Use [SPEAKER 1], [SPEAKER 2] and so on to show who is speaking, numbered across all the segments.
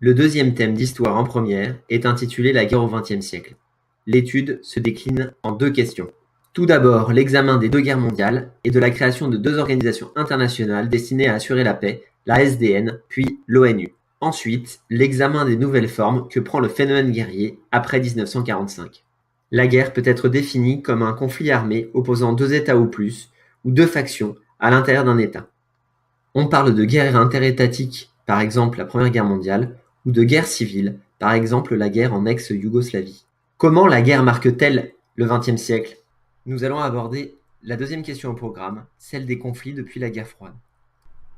[SPEAKER 1] Le deuxième thème d'histoire en première est intitulé La guerre au XXe siècle. L'étude se décline en deux questions. Tout d'abord, l'examen des deux guerres mondiales et de la création de deux organisations internationales destinées à assurer la paix, la SDN, puis l'ONU. Ensuite, l'examen des nouvelles formes que prend le phénomène guerrier après 1945. La guerre peut être définie comme un conflit armé opposant deux États ou plus, ou deux factions à l'intérieur d'un État. On parle de guerre interétatique, par exemple la Première Guerre mondiale, ou de guerre civile, par exemple la guerre en ex-Yougoslavie. Comment la guerre marque-t-elle le XXe siècle? Nous allons aborder la deuxième question au programme, celle des conflits depuis la guerre froide.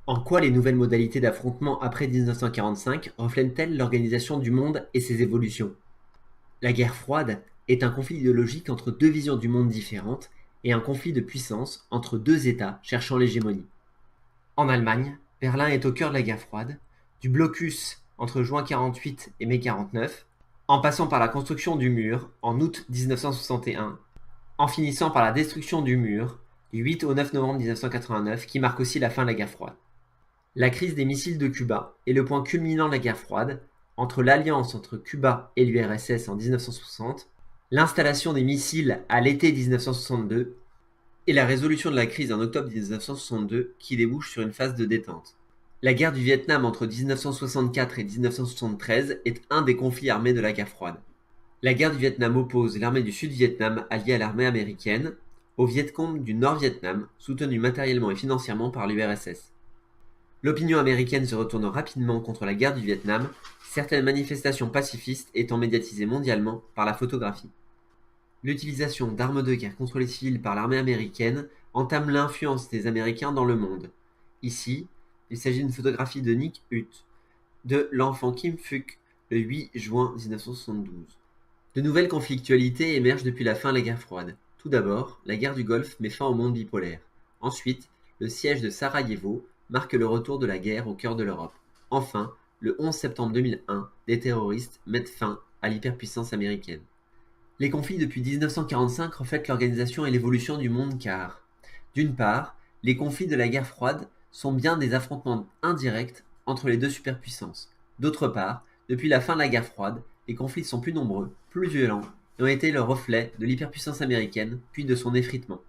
[SPEAKER 1] En quoi les nouvelles modalités d'affrontement après 1945 reflètent-elles l'organisation du monde et ses évolutions? La guerre froide est un conflit idéologique entre deux visions du monde différentes et un conflit de puissance entre deux États cherchant l'hégémonie. En Allemagne, Berlin est au cœur de la guerre froide, du blocus entre juin 48 et mai 49, en passant par la construction du mur en août 1961, en finissant par la destruction du mur du 8 au 9 novembre 1989 qui marque aussi la fin de la guerre froide. La crise des missiles de Cuba est le point culminant de la guerre froide, entre l'alliance entre Cuba et l'URSS en 1960, l'installation des missiles à l'été 1962 et la résolution de la crise en octobre 1962 qui débouche sur une phase de détente. La guerre du Vietnam entre 1964 et 1973 est un des conflits armés de la guerre froide. La guerre du Vietnam oppose l'armée du Sud-Vietnam alliée à l'armée américaine au Viet Cong du Nord-Vietnam, soutenu matériellement et financièrement par l'URSS. L'opinion américaine se retourne rapidement contre la guerre du Vietnam, certaines manifestations pacifistes étant médiatisées mondialement par la photographie. L'utilisation d'armes de guerre contre les civils par l'armée américaine entame l'influence des Américains dans le monde. Ici, il s'agit d'une photographie de Nick Hutt, de l'enfant Kim Phuc, le 8 juin 1972. De nouvelles conflictualités émergent depuis la fin de la guerre froide. Tout d'abord, la guerre du Golfe met fin au monde bipolaire. Ensuite, le siège de Sarajevo marque le retour de la guerre au cœur de l'Europe. Enfin, le 11 septembre 2001, des terroristes mettent fin à l'hyperpuissance américaine. Les conflits depuis 1945 reflètent l'organisation et l'évolution du monde car, d'une part, les conflits de la guerre froide sont bien des affrontements indirects entre les deux superpuissances. D'autre part, depuis la fin de la guerre froide, les conflits sont plus nombreux, plus violents et ont été le reflet de l'hyperpuissance américaine puis de son effritement.